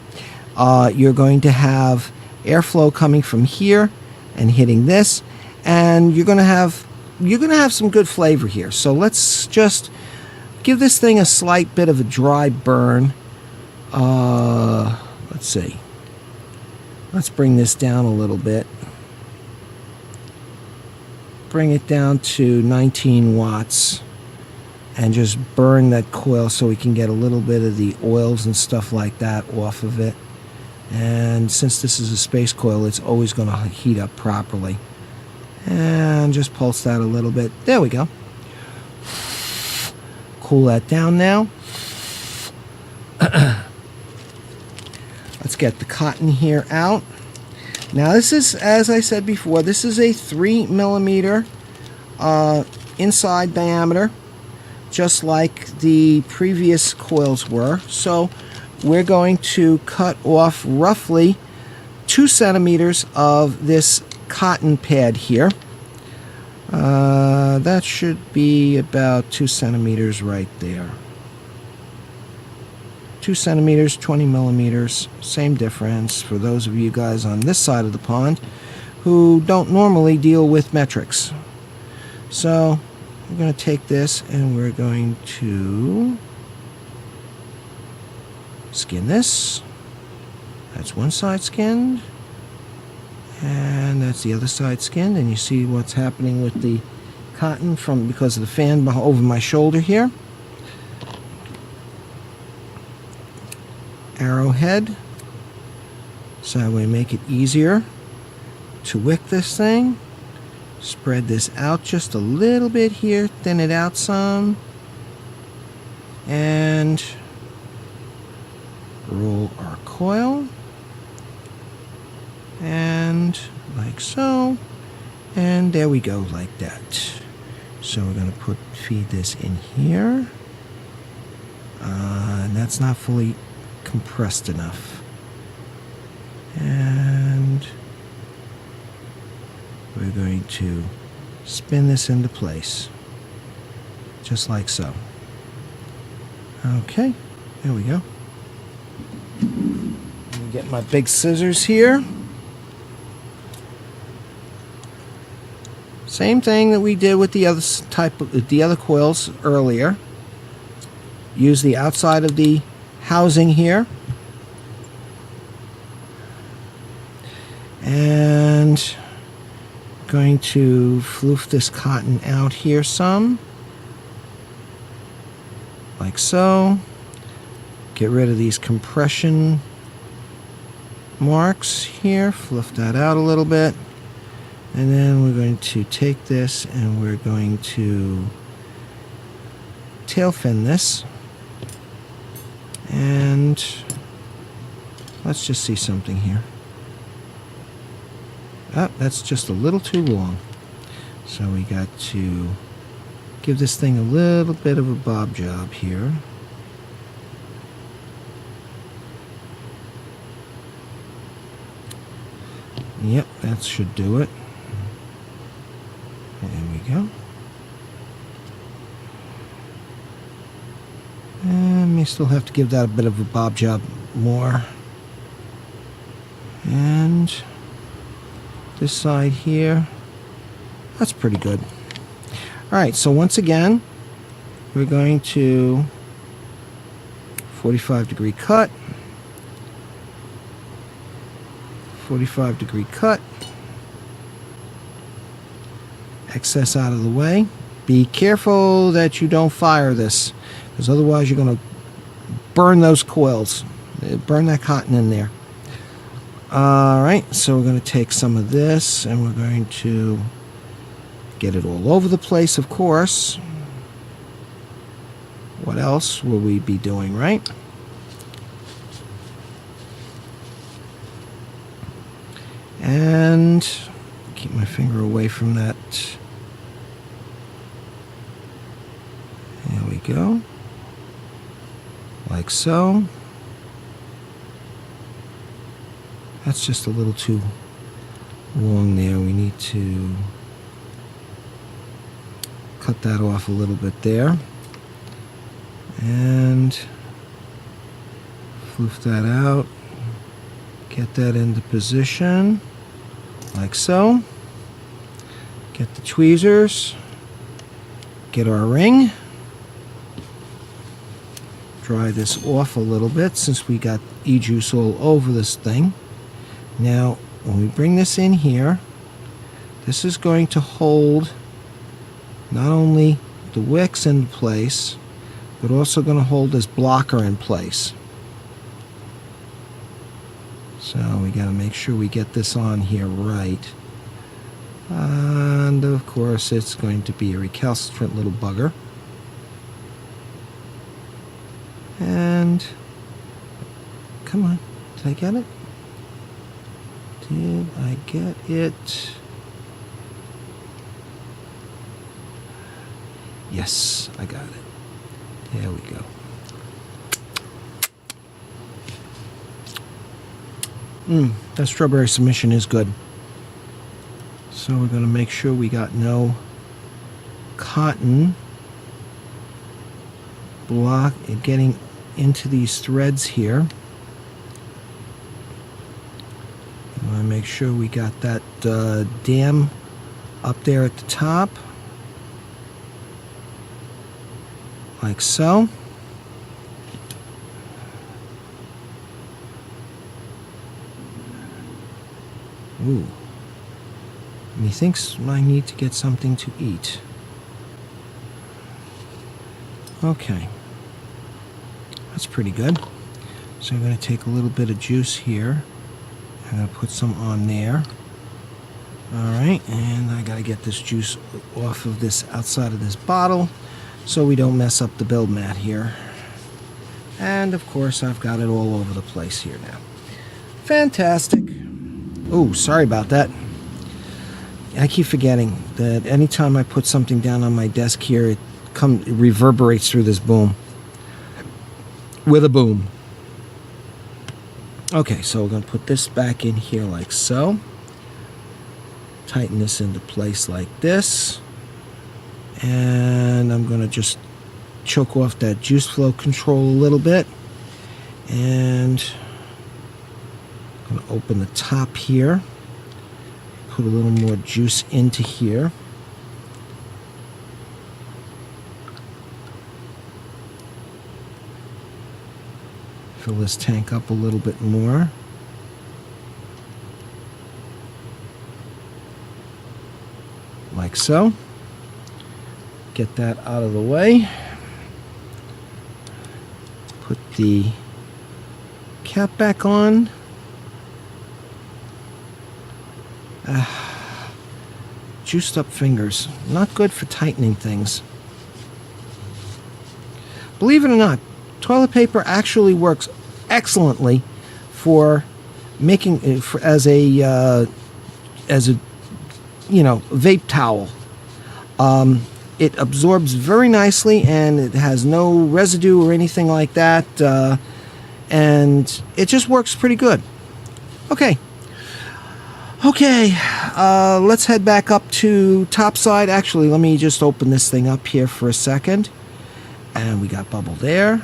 You're going to have airflow coming from here and hitting this, and you're going to have some good flavor here. So let's just give this thing a slight bit of a dry burn. Let's see. Let's bring this down a little bit. Bring it down to 19 watts and just burn that coil so we can get a little bit of the oils and stuff like that off of it. And since this is a space coil, it's always going to heat up properly. And just pulse that a little bit. There we go. Cool that down now. Let's get the cotton here out. Now this is, as I said before, this is a 3mm inside diameter, just like the previous coils were. So we're going to cut off roughly 2 centimeters of this cotton pad here. That should be about 2 centimeters right there. 2 centimeters, 20 millimeters, same difference for those of you guys on this side of the pond who don't normally deal with metrics. So we're going to take this and we're going to skin this. That's one side skinned, and that's the other side skinned, and you see what's happening with the cotton because of the fan over my shoulder here. Arrowhead, so that way make it easier to wick this thing. Spread this out just a little bit here, thin it out some, and roll our coil, and like so, and there we go, like that. So we're going to feed this in here, and that's not fully compressed enough, and we're going to spin this into place just like so. Okay, there we go. Let me get my big scissors here. Same thing that we did with the other coils earlier. Use the outside of the housing here, and going to floof this cotton out here some, like so. Get rid of these compression marks here, floof that out a little bit, and then we're going to take this and we're going to tail fin this. And let's just see something here. Oh, that's just a little too long. So we got to give this thing a little bit of a bob job here. Yep, that should do it. There we go. And may still have to give that a bit of a bob job more. And this side here, that's pretty good. Alright, so once again, we're going to 45-degree cut. 45-degree cut. Excess out of the way. Be careful that you don't fire this, because otherwise you're going to burn those coils. Burn that cotton in there. Alright, so we're going to take some of this and we're going to get it all over the place, of course. What else will we be doing, right? And keep my finger away from that. There we go. Like so. That's just a little too long there. We need to cut that off a little bit there. And floof that out. Get that into position. Like so. Get the tweezers. Get our ring. Dry this off a little bit since we got e-juice all over this thing. Now, when we bring this in here, this is going to hold not only the wicks in place, but also going to hold this blocker in place. So we got to make sure we get this on here right. And of course, it's going to be a recalcitrant little bugger. And come on, did I get it? Did I get it? Yes, I got it. There we go. That strawberry submission is good. So we're going to make sure we got no cotton block getting into these threads here. I want to make sure we got that dam up there at the top, like so. Ooh. And he thinks I need to get something to eat. Okay. That's pretty good. So I'm going to take a little bit of juice here. I'm going to put some on there. Alright, and I got to get this juice off of this outside of this bottle so we don't mess up the build mat here. And of course I've got it all over the place here now. Fantastic. Oh, sorry about that. I keep forgetting that anytime I put something down on my desk here, it reverberates through this boom. With a boom. Okay, so we're going to put this back in here like so. Tighten this into place like this. And I'm going to just choke off that juice flow control a little bit. And I'm going to open the top here. Put a little more juice into here. Fill this tank up a little bit more. Like so. Get that out of the way. Put the cap back on. Juiced up fingers. Not good for tightening things. Believe it or not, toilet paper actually works excellently for making as a vape towel. It absorbs very nicely, and it has no residue or anything like that, and it just works pretty good. Okay, let's head back up to topside. Actually, let me just open this thing up here for a second. And we got bubble there.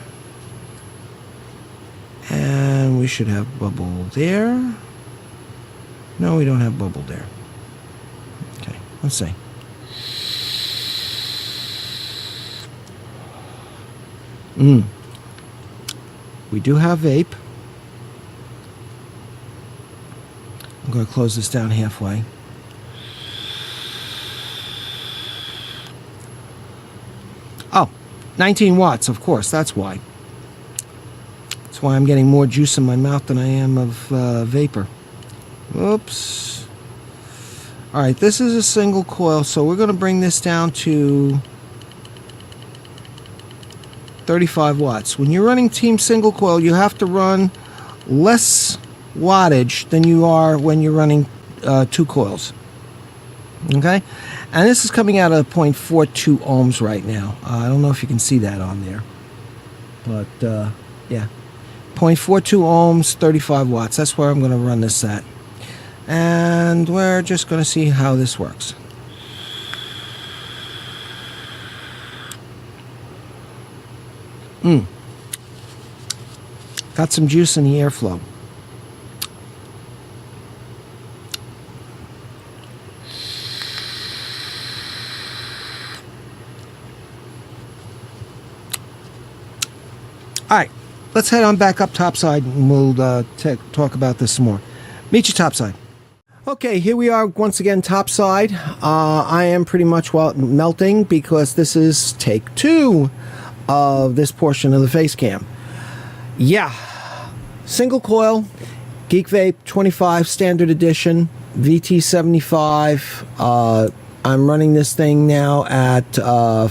And we should have bubble there. No, we don't have bubble there. Okay, let's see. We do have vape. I'm going to close this down halfway. Oh, 19 watts, of course, that's why. That's why I'm getting more juice in my mouth than I am of vapor. Oops. Alright, this is a single coil, so we're going to bring this down to 35 watts. When you're running team single coil, you have to run less wattage than you are when you're running 2 coils. Okay, and this is coming out of 0.42 ohms right now. I don't know if you can see that on there, but yeah, 0.42 ohms, 35 watts. That's where I'm going to run this at, and we're just going to see how this works. Got some juice in the airflow. Alright, let's head on back up topside and we'll talk about this some more. Meet you topside. Okay, here we are once again topside. I am pretty much melting because this is take 2 of this portion of the face cam. Yeah, single coil, Geek Vape 25 standard edition, VT75. I'm running this thing now at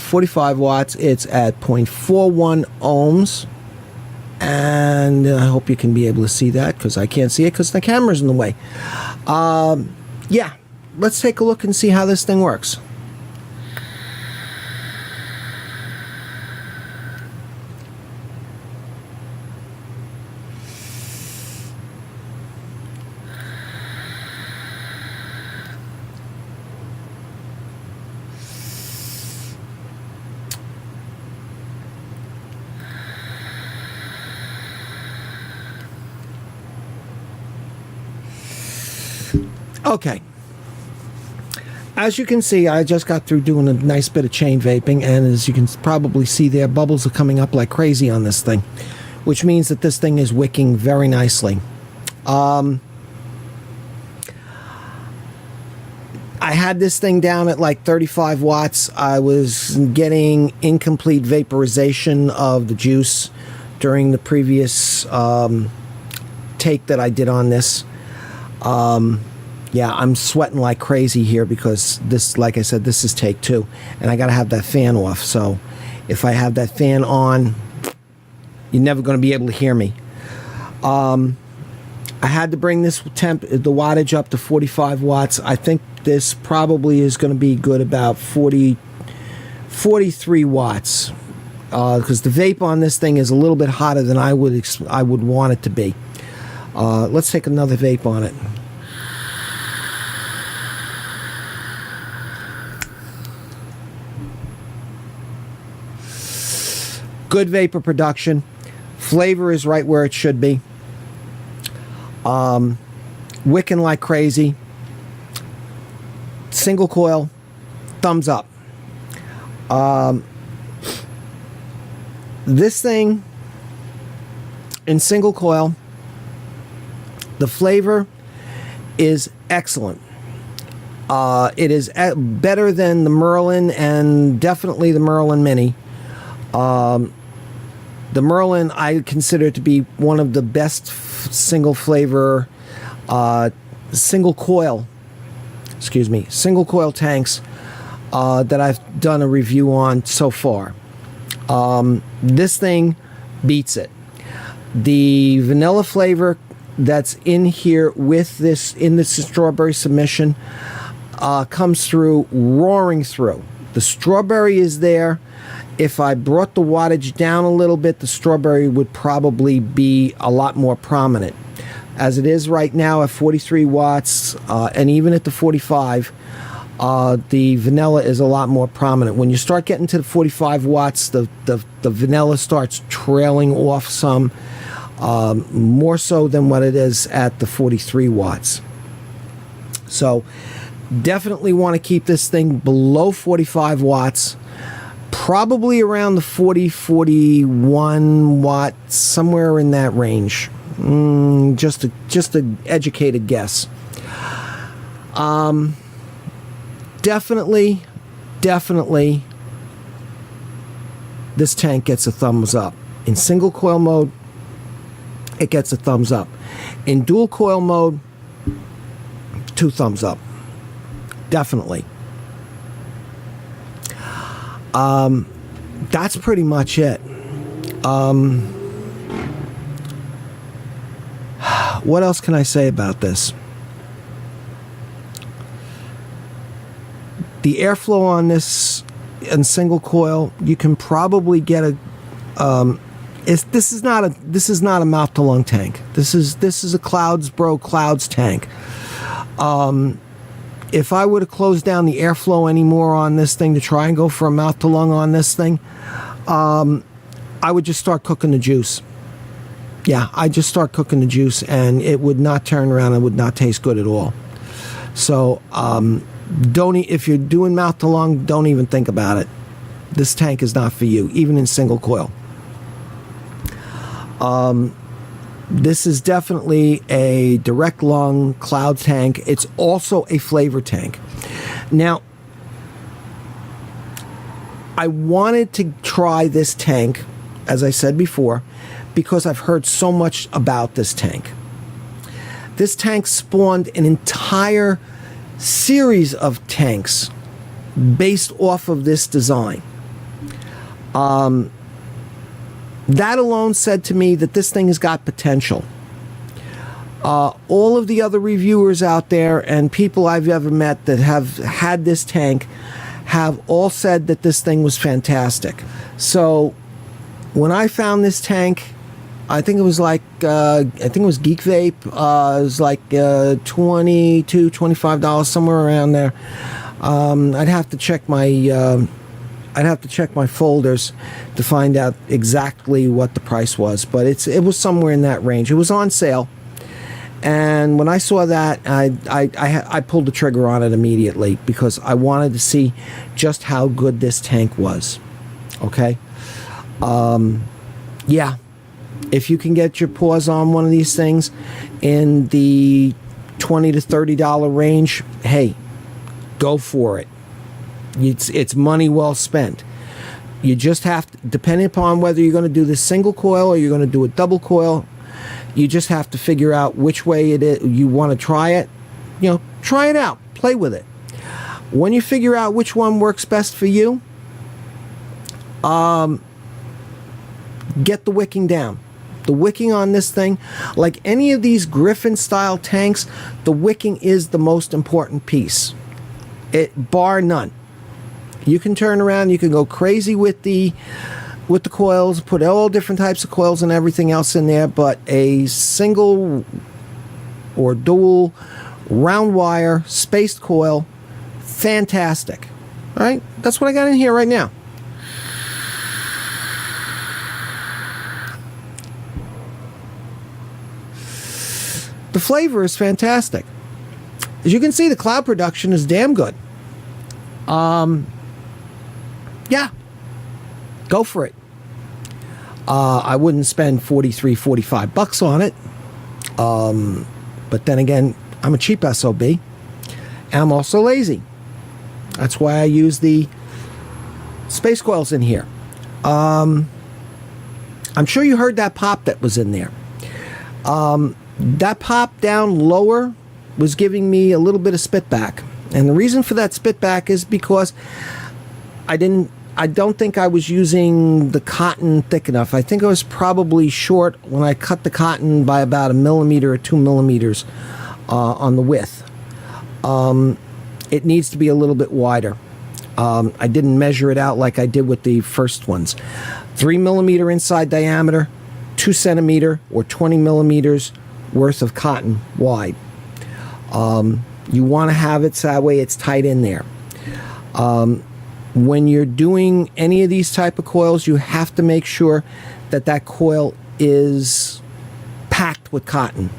45 watts. It's at 0.41 ohms. And I hope you can be able to see that, because I can't see it because the camera's in the way. Yeah, let's take a look and see how this thing works. Okay, as you can see, I just got through doing a nice bit of chain vaping, and as you can probably see there, bubbles are coming up like crazy on this thing, which means that this thing is wicking very nicely. I had this thing down at like 35 watts. I was getting incomplete vaporization of the juice during the previous take that I did on this. Yeah, I'm sweating like crazy here because this, like I said, this is take 2, and I gotta have that fan off. So if I have that fan on, you're never going to be able to hear me. I had to bring this the wattage up to 45 watts. I think this probably is going to be good about 43 watts, because the vape on this thing is a little bit hotter than I would want it to be. Let's take another vape on it. Good vapor production. Flavor is right where it should be. Wicking like crazy. Single coil. Thumbs up. This thing in single coil, the flavor is excellent. It is better than the Merlin, and definitely the Merlin Mini. The Merlin I consider to be one of the best single coil tanks that I've done a review on so far. This thing beats it. The vanilla flavor that's in here with this, in this strawberry submission, comes through, roaring through. The strawberry is there. If I brought the wattage down a little bit, the strawberry would probably be a lot more prominent. As it is right now at 43 watts, and even at the 45, the vanilla is a lot more prominent. When you start getting to the 45 watts, the vanilla starts trailing off some, more so than what it is at the 43 watts. So definitely want to keep this thing below 45 watts, probably around the 41 watts, somewhere in that range. Just an educated guess. Definitely, this tank gets a thumbs up. In single coil mode, it gets a thumbs up. In dual coil mode, 2 thumbs up. Definitely. That's pretty much it. What else can I say about this? The airflow on this in single coil, you can probably get a. This is not a mouth to lung tank. This is a clouds tank. If I were to close down the airflow anymore on this thing to try and go for a mouth to lung on this thing, I would just start cooking the juice. Yeah, I just start cooking the juice, and it would not turn around. It would not taste good at all. So, if you're doing mouth to lung, don't even think about it. This tank is not for you, even in single coil. This is definitely a direct lung cloud tank. It's also a flavor tank. Now, I wanted to try this tank, as I said before, because I've heard so much about this tank. This tank spawned an entire series of tanks based off of this design. That alone said to me that this thing has got potential. All of the other reviewers out there and people I've ever met that have had this tank have all said that this thing was fantastic. So when I found this tank, I think it was like, Geek Vape, it was like $22, $25, somewhere around there. I'd have to check my folders to find out exactly what the price was, but it was somewhere in that range. It was on sale, and when I saw that, I pulled the trigger on it immediately because I wanted to see just how good this tank was. Okay, yeah. If you can get your paws on one of these things in the $20 to $30 range, hey, go for it. It's money well spent. You just have to, depending upon whether you're going to do this single coil or you're going to do a double coil, you just have to figure out which way it is you want to try it. You know, try it out, play with it. When you figure out which one works best for you, get the wicking down. The wicking on this thing, like any of these Griffin style tanks, the wicking is the most important piece. Bar none. You can turn around, you can go crazy with the coils, put all different types of coils and everything else in there, but a single or dual round wire spaced coil, fantastic. All right, that's what I got in here right now. The flavor is fantastic. As you can see, the cloud production is damn good. Yeah, go for it. I wouldn't spend $45 on it. But then again, I'm a cheap SOB. And I'm also lazy. That's why I use the space coils in here. I'm sure you heard that pop that was in there. That pop down lower was giving me a little bit of spit back. And the reason for that spit back is because I I don't think I was using the cotton thick enough. I think I was probably short when I cut the cotton by about 1 millimeter or 2 millimeters on the width. It needs to be a little bit wider. I didn't measure it out like I did with the first ones. 3 millimeter inside diameter, 2 centimeter or 20 millimeters worth of cotton wide. You want to have it so that way it's tight in there. When you're doing any of these type of coils, you have to make sure that that coil is packed with cotton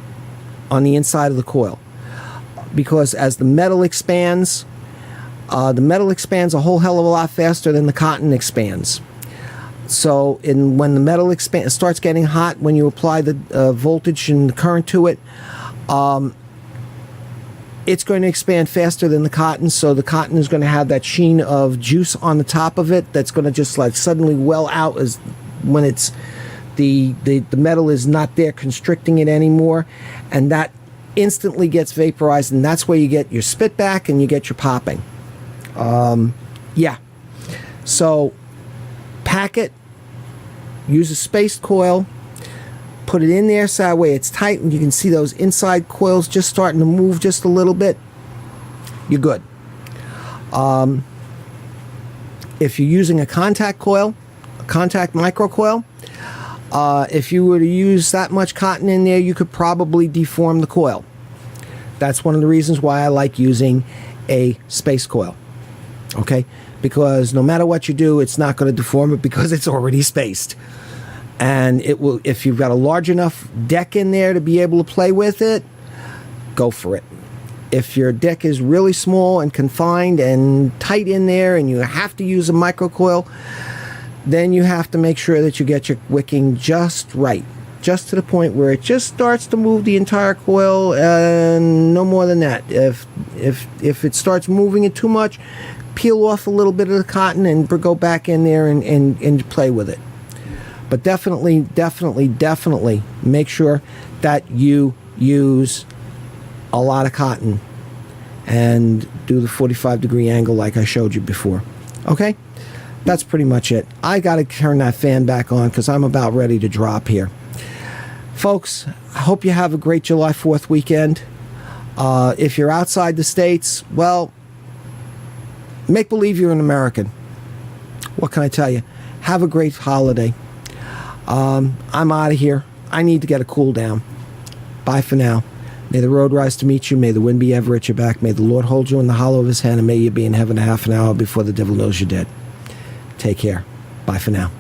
on the inside of the coil, because as the metal expands a whole hell of a lot faster than the cotton expands. So when the metal starts getting hot, when you apply the voltage and current to it, it's going to expand faster than the cotton, so the cotton is going to have that sheen of juice on the top of it that's going to just like suddenly well out as when it's the metal is not there constricting it anymore, and that instantly gets vaporized, and that's where you get your spit back and you get your popping. Yeah, so pack it, use a spaced coil, put it in there so that way it's tight and you can see those inside coils just starting to move just a little bit. You're good. If you're using a contact coil, a contact micro coil, if you were to use that much cotton in there, you could probably deform the coil. That's one of the reasons why I like using a space coil. Okay? Because no matter what you do, it's not going to deform it because it's already spaced. And it will, if you've got a large enough deck in there to be able to play with it, go for it. If your deck is really small and confined and tight in there and you have to use a microcoil, then you have to make sure that you get your wicking just right. Just to the point where it just starts to move the entire coil, and no more than that. If it starts moving it too much, peel off a little bit of the cotton and go back in there and play with it. But definitely make sure that you use a lot of cotton and do the 45-degree angle like I showed you before. Okay? That's pretty much it. I got to turn that fan back on because I'm about ready to drop here. Folks, I hope you have a great July 4th weekend. If you're outside the States, well, make believe you're an American. What can I tell you? Have a great holiday. I'm out of here. I need to get a cool down. Bye for now. May the road rise to meet you. May the wind be ever at your back. May the Lord hold you in the hollow of his hand, and may you be in heaven a half an hour before the devil knows you're dead. Take care. Bye for now.